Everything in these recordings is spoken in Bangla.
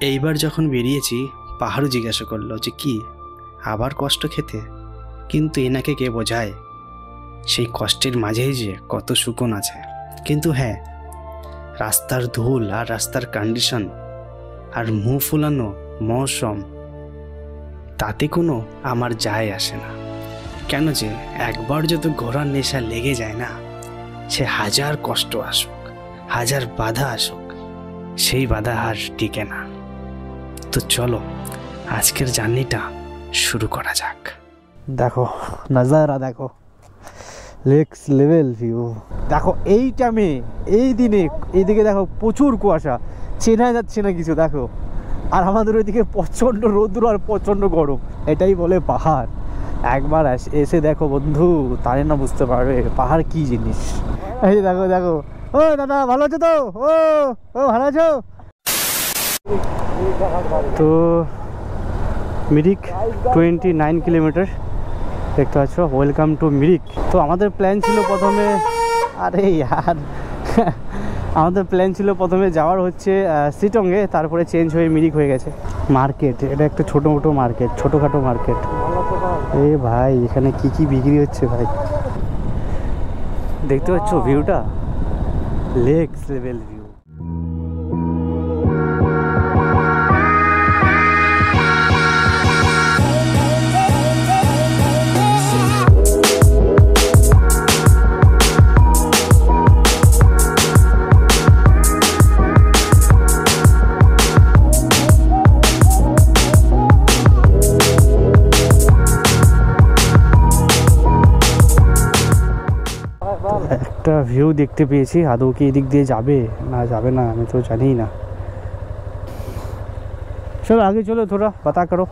এইবার যখন বেরিয়েছি পাহাড়ও জিজ্ঞাসা করলো যে কি আবার কষ্ট খেতে, কিন্তু এনাকে কে বোঝায় সেই কষ্টের মাঝেই যে কত সুকুন আছে। কিন্তু হ্যাঁ, রাস্তার ধুল আর রাস্তার কন্ডিশন আর মুখ ফুলানো মৌসুম, তাতে কোনো আমার যায় আসে না। কেন যে একবার যত ঘোরার নেশা লেগে যায় না, সে হাজার কষ্ট আসুক, হাজার বাধা আসুক, সেই বাধা আর টিকে না। তো চলো আজকের জার্নিটা শুরু করা যাক। দেখো নজারা, দেখো নেক্সট লেভেল ভিউ। দেখো এই টাইমে এই দিনে এইদিকে দেখো প্রচুর কুয়াশা, চেনা যাচ্ছে না কিছু। দেখো আর আমাদের ওইদিকে প্রচণ্ড রৌদ্র আর প্রচণ্ড গরম, এটাই বলে পাহাড়। একবার এসে দেখো বন্ধু, তাই না বুঝতে পারবে পাহাড় কি জিনিস। এই দেখো দেখো, ও দাদা ভালো আছো তো? ও ও ভালো আছো তো? মিরিক 29 কিলোমিটার দেখতে পাচ্ছ। Welcome to Mirik. তো আমাদের প্ল্যান ছিল প্রথমে, আরে ইয়ার আমাদের প্ল্যান ছিল প্রথমে যাওয়ার হচ্ছে সিটংয়ে, তারপরে চেঞ্জ হয়ে মিরিক হয়ে গেছে। মার্কেট, এটা একটা ছোটো মার্কেট, ছোটোখাটো মার্কেট। এ ভাই এখানে কি কি বিক্রি হচ্ছে ভাই, দেখতে পাচ্ছ ভিউটা, নেক্সট লেভেল ভিউ। একটা ভিউ দেখতে পেয়েছি, আদৌ কি এদিক দিয়ে যাবে না যাবে না আমি তো জানি না। चलो आगे चलो, थोड़ा पता करो।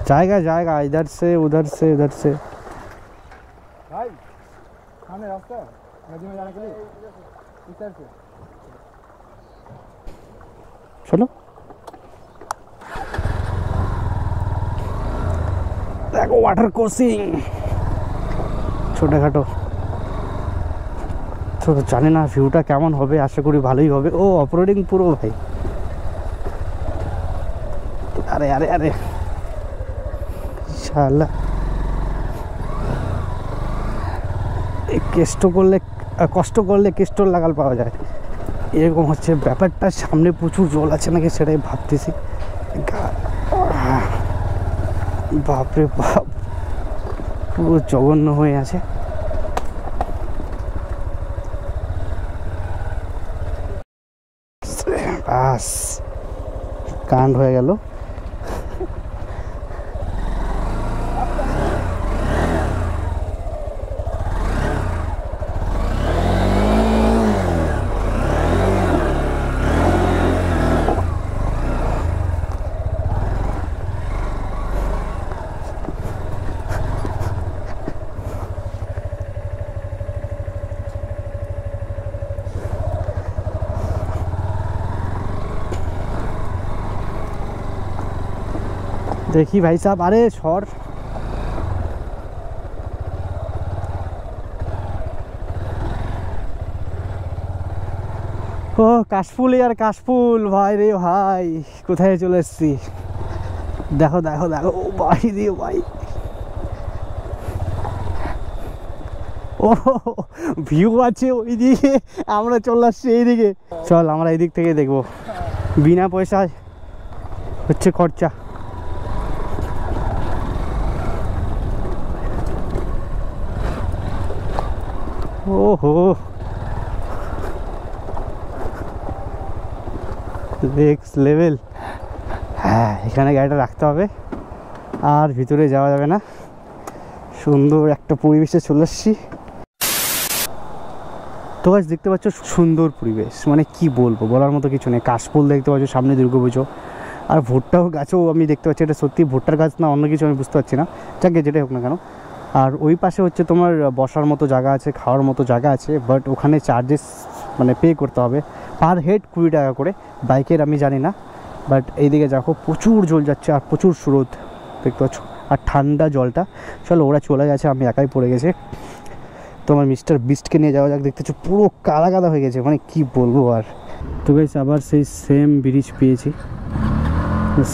जाएगा जाएगा, इधर से उधर से इधर से। भाई सामने रास्ता है नदी में जाने के लिए, इस साइड से चलो। देखो वाटर क्रॉसिंग, ছোটখাটো। তো জানি না ভিউটা কেমন হবে, আশা করি ভালোই হবে। ও অফরোডিং পুরো ভাই, আরে আরে আরে ইনশাআল্লাহ। কষ্ট করলে কেষ্ট লাগাল পাওয়া যায়, এরকম হচ্ছে ব্যাপারটা। সামনে প্রচুর জল আছে নাকি সেটাই ভাবতেছি। বাপরে বাপ, পুরো জঘন্য হয়ে আছে। বাস কাণ্ড হয়ে গেল। देखी भाई साहब, अरे छोड़। ও কাশফুল, আর কাশফুল ভাই রে ভাই, কোথায় চলে এসেছি। দেখো দেখো দেখো, ও ভাই রে ভাই, ও ভিউ আছে ওই দিকে, আমরা চলে আসছি এইদিকে। চল আমরা এই দিক থেকে দেখবো, বিনা পয়সায় হচ্ছে খরচা। ওহো নেক্সট লেভেল। হ্যাঁ এখানে গাড়িটা রাখতে হবে, আর ভিতরে যাওয়া যাবে না। সুন্দর একটা পরিবেশে চলে আসছি। তো গাছ দেখতে পাচ্ছ সুন্দর পরিবেশ, মানে কি বলবো, বলার মতো কিছু নেই। কাশফুল দেখতে পাচ্ছ, সামনে দুর্গাপুজো, আর ভুট্টাও গাছও আমি দেখতে পাচ্ছি। এটা সত্যি ভুট্টার গাছ না অন্য কিছু আমি বুঝতে পারছি না, যাকে যেটাই হোক না কেন। আর ওই পাশে হচ্ছে তোমার বসার মতো জায়গা আছে, খাওয়ার মতো জায়গা আছে, বাট ওখানে চার্জেস মানে পে করতে হবে পার হেড 20 টাকা করে। বাইকের আমি জানি না, বাট এইদিকে দেখো প্রচুর জল যাচ্ছে আর প্রচুর স্রোত দেখতে পাচ্ছ, আর ঠান্ডা জলটা। চলো ওরা চলে গেছে, আমি একাই পড়ে গেছি। তোমার মিস্টার বিস্টকে নিয়ে যাওয়া যাক। দেখতেছো পুরো কাদা কাদা হয়ে গেছে, মানে কি বলবো আর। তো গাইস আবার সেই সেম ব্রিজ পেয়েছি,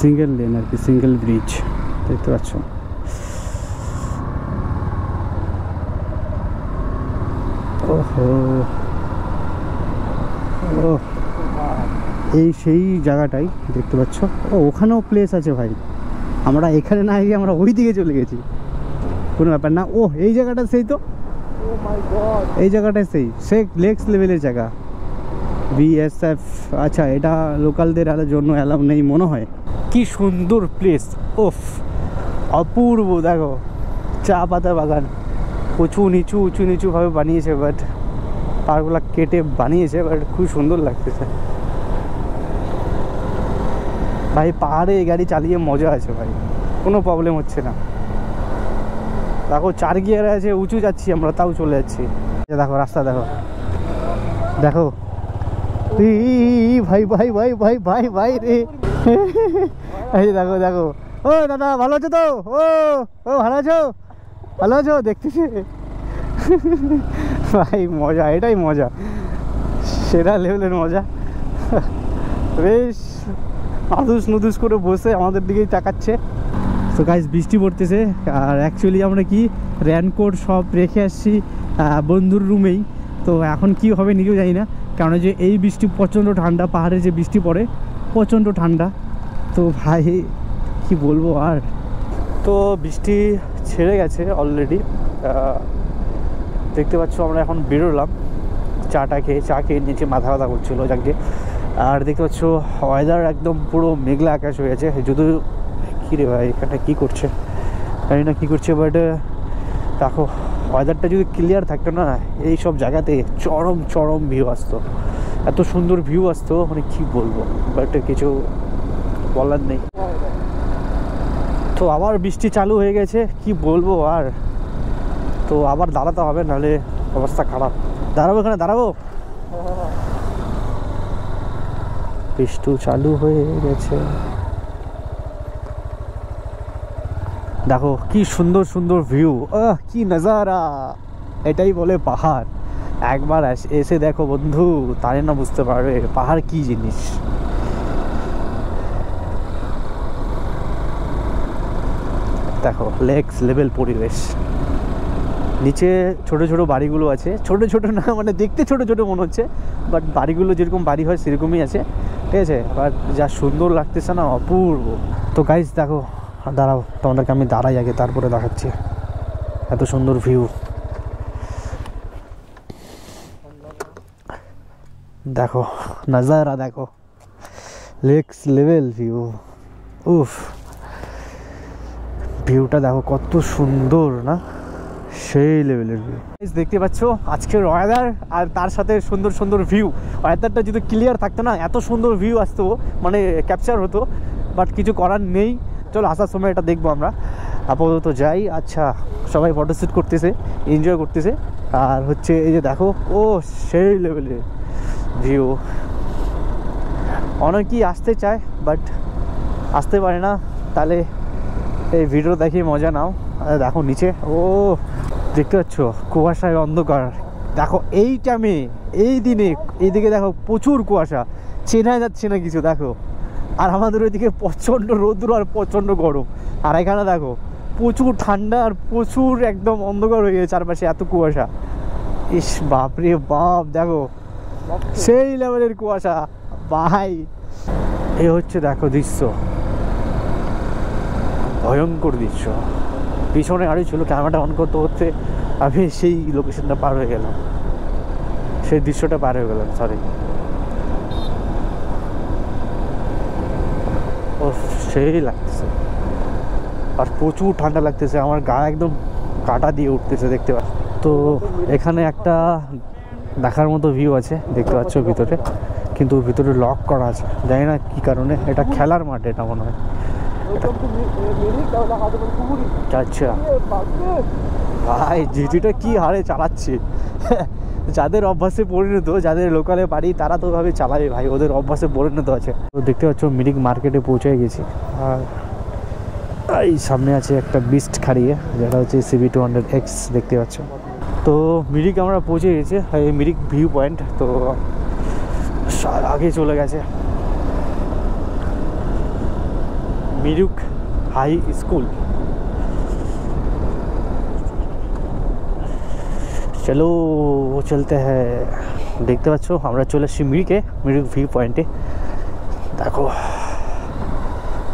সিঙ্গেল লেন আর কি, সিঙ্গেল ব্রিজ দেখতে পাচ্ছ। ওহো ও, এই সেই জায়গাটাই দেখতে পাচ্ছ। ও ওখানেও প্লেস আছে ভাই, আমরা এখানে না গিয়ে আমরা ওই দিকে চলে গেছি, কোনো ব্যাপার না। ও এই জায়গাটা সেই তো, এই জায়গাটা সে নেক্সট লেভেলের জায়গা। বিএসএফ, আচ্ছা এটা লোকালদের জন্য অ্যালাউ নেই মনে হয়। কি সুন্দর প্লেস, ওফ অপূর্ব। দেখো চা পাতা বাগান, উঁচু নিচু উঁচু নিচুভাবে বানিয়েছে, বাট পাহাড়গুলো কেটে বানিয়েছে, বাট খুব সুন্দর লাগতেছে ভাই। পাহাড়ে এই গাড়ি চালিয়ে মজা আছে ভাই, কোনো প্রবলেম হচ্ছে না। দেখো 4 গিয়ারে আছে, উঁচু যাচ্ছি আমরা, তাও চলে যাচ্ছি। দেখো রাস্তা দেখো, দেখো ভাই ভাই ভাই ভাই ভাই ভাই রে, এই দেখো দেখো। ও দাদা ভালো আছো তো? ও ও ভালো আছো, ভালো আছো দেখতেছি ভাই। মজা, এটাই মজা, সেরা লেভেলের মজা। বেশ আদুস নুদুস করে বসে আমাদের দিকেই তাকাচ্ছে। তো গাইস বৃষ্টি পড়তেছে, আর অ্যাকচুয়ালি আমরা কি রেনকোট সব রেখে আসছি বন্ধুর রুমেই। তো এখন কি হবে নিজেও জানি না, কারণ যে এই বৃষ্টি প্রচণ্ড ঠান্ডা, পাহাড়ে যে বৃষ্টি পড়ে প্রচণ্ড ঠান্ডা। তো ভাই কি বলবো আর। তো বৃষ্টি ছেড়ে গেছে অলরেডি, দেখতে পাচ্ছ। আমরা এখন বেরোলাম চা খেয়ে নিচে মাথা ব্যথা করছিলো যাকে। আর দেখতে পাচ্ছ ওয়েদার একদম পুরো মেঘলা আকাশ হয়ে গেছে। যদিও কী রে ভাই এখানে কী করছে জানি না কী করছে, বাট দেখো ওয়েদারটা যদি ক্লিয়ার থাকতো না, এই সব জায়গাতে চরম চরম ভিউ আসতো, এত সুন্দর ভিউ আসতো, মানে কী বলবো, বাট কিছু বলার নেই। তো আবার বৃষ্টি চালু হয়ে গেছে, কি বলবো আর। তো আবার দাঁড়াতে হবে, নাহলে অবস্থা খারাপ। দাঁড়াবো এখানে, দাঁড়াবো। বৃষ্টি চালু হয়ে গেছে, দেখো কি সুন্দর সুন্দর ভিউ, কি নজারা। এটাই বলে পাহাড়। একবার এসে দেখো বন্ধু, তাই না বুঝতে পারবে পাহাড় কি জিনিস। দেখো নেক্সট লেভেল পরিবেশ। নিচে ছোট ছোট বাড়িগুলো আছে, ছোট ছোট না মানে দেখতে ছোট ছোট মনে হচ্ছে, বাট বাড়িগুলো যেরকম বাড়ি হয় সেরকমই আছে, ঠিক আছে। বাট যা সুন্দর লাগতেছে না, অপূর্ব। তো গাইস দেখো, দাঁড়াও তোমাদেরকে আমি দাঁড়াই আগে, তারপরে দেখাচ্ছি এত সুন্দর ভিউ। দেখো নজারা দেখো, নেক্সট লেভেল ভিউ। উফ ভিউটা দেখো কত সুন্দর না, সেই লেভেলের ভিউ। দেখতে পাচ্ছ আজকের ওয়েদার আর তার সাথে সুন্দর সুন্দর ভিউ। ওয়েদারটা যদি ক্লিয়ার থাকতো না, এত সুন্দর ভিউ আসতো, মানে ক্যাপচার হতো, বাট কিছু করার নেই। চলো আসার সময় এটা দেখবো আমরা। আপাতত যাই। আচ্ছা সবাই ফটোশ্যুট করতেছে, এনজয় করতেছে, আর হচ্ছে এই যে দেখো, ও সেই লেভেলের ভিউ। অনেকেই আসতে চায় বাট আসতে পারে না, তাহলে এই ভিডিও দেখে মজা নাও। দেখো নিচে, ও দেখতে পাচ্ছ কুয়াশায় অন্ধকার। দেখো এই টাইমে, এই দিনে এইদিকে দেখো প্রচুর কুয়াশা, চেনা যাচ্ছে না কিছু। দেখো আর আমাদের ওইদিকে প্রচণ্ড রৌদ্র আর প্রচণ্ড গরম, আর এখানে দেখো প্রচুর ঠান্ডা আর প্রচুর একদম অন্ধকার হয়ে গেছে চারপাশে, এত কুয়াশা। ইস বাপরে বাপ, দেখো সেই লেভেলের কুয়াশা ভাই। এই হচ্ছে দেখো দৃশ্য, ভয়ঙ্কর দৃশ্য। পিছনে গাড়ি ছিল, ক্যামেরাটা অন করতে করতে আমি সেই লোকেশনটা পার হয়ে গেলাম, সেই দৃশ্যটা পার হয়ে গেলাম, সরি। ও সেই লাগতেছে, আর প্রচুর ঠান্ডা লাগতেছে, আমার গা একদম কাটা দিয়ে উঠতেছে দেখতে পাচ্ছ। তো এখানে একটা দেখার মতো ভিউ আছে দেখতে পাচ্ছ ভিতরে, কিন্তু ভিতরে লক করা আছে, জানি না কী কারণে। এটা খেলার মাঠ, এটা মনে হয়। আচ্ছা ভাই জিটিটা কি হারে চালাচ্ছে যাদের অভ্যাসে পরিণত, যাদের লোকালে বাড়ি, তারা তো ওইভাবে চালাবে ভাই, ওদের অভ্যাসে পরিণত আছে। তো দেখতে পাচ্ছ মিরিক মার্কেটে পৌঁছে গেছি, আর এই সামনে আছে একটা বিস্ট খাড়িয়ে, যেটা হচ্ছে CB200X দেখতে পাচ্ছ। তো মিরিক আমরা পৌঁছে গেছি, এই মিরিক ভিউ পয়েন্ট। তো আগে চলে গেছে মিরিক হাই স্কুল। চলো চলতে হ্যাঁ। দেখতে পাচ্ছ আমরা চলে এসেছি মিরিক ভিউ পয়েন্টে। দেখো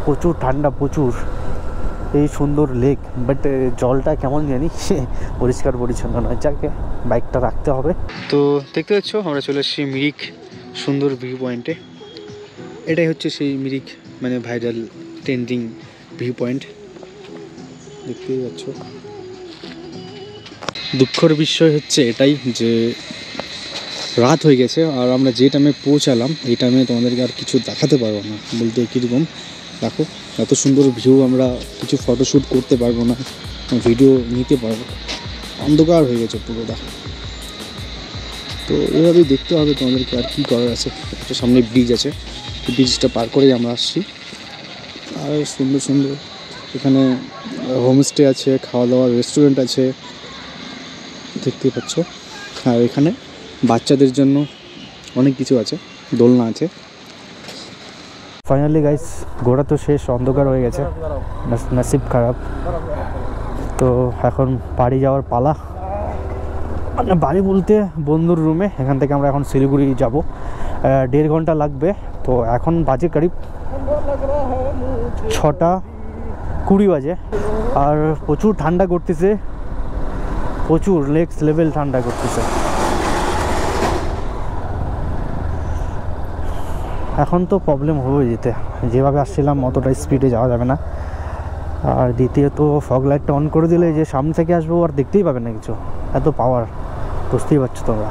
প্রচুর ঠান্ডা, প্রচুর এই সুন্দর লেক, বাট জলটা কেমন জানি পরিষ্কার পরিচ্ছন্ন নয়, যাকে বাইকটা রাখতে হবে। তো দেখতে পাচ্ছ আমরা চলে এসেছি মিরিক সুন্দর ভিউ পয়েন্টে। এটাই হচ্ছে সেই মিরিক মানে ভাইরাল ট্রেন্ডিং ভিউ পয়েন্ট, দেখতেই পাচ্ছ। দুঃখের বিষয় হচ্ছে এটাই যে রাত হয়ে গেছে, আর আমরা যে টাইমে পৌঁছালাম এই টাইমে তোমাদেরকে আর কিছু দেখাতে পারবো না। বলতে কীরকম দেখো, এত সুন্দর ভিউ আমরা কিছু ফটোশ্যুট করতে পারবো না, ভিডিও নিতে পারবো, অন্ধকার হয়ে গেছে পুরোটা। তো এভাবেই দেখতে হবে তোমাদেরকে, আর কী করার আছে। একটা সামনে ব্রিজ আছে, ব্রিজটা পার করেই আমরা আসছি। আর সুন্দর সুন্দর এখানে হোমস্টে আছে, খাওয়া দাওয়ার রেস্টুরেন্ট আছে, দেখতেই পাচ্ছ। আর এখানে বাচ্চাদের জন্য অনেক কিছু আছে, দোলনা আছে। ফাইনালি গাইস ঘোরা তো শেষ, অন্ধকার হয়ে গেছে, নসিব খারাপ। তো এখন বাড়ি যাওয়ার পালা, মানে বাড়ি বলতে বন্ধুর রুমে। এখান থেকে আমরা এখন শিলিগুড়ি যাব, 1.5 ঘন্টা লাগবে। তো এখন বাজে করিব 6:20 বাজে, আর প্রচুর ঠান্ডা করতেছে, প্রচুর নেক্সট লেভেল ঠান্ডা করতেছে। এখন তো প্রবলেম হবে যেতে, যেভাবে আসছিলাম অতটা স্পিডে যাওয়া যাবে না। আর দ্বিতীয়ত ফগ লাইটটা অন করে দিলে যে সামনে থেকে আসবো আর দেখতেই পাবে না কিছু, এত পাওয়ার, বুঝতেই পারছো তোমরা।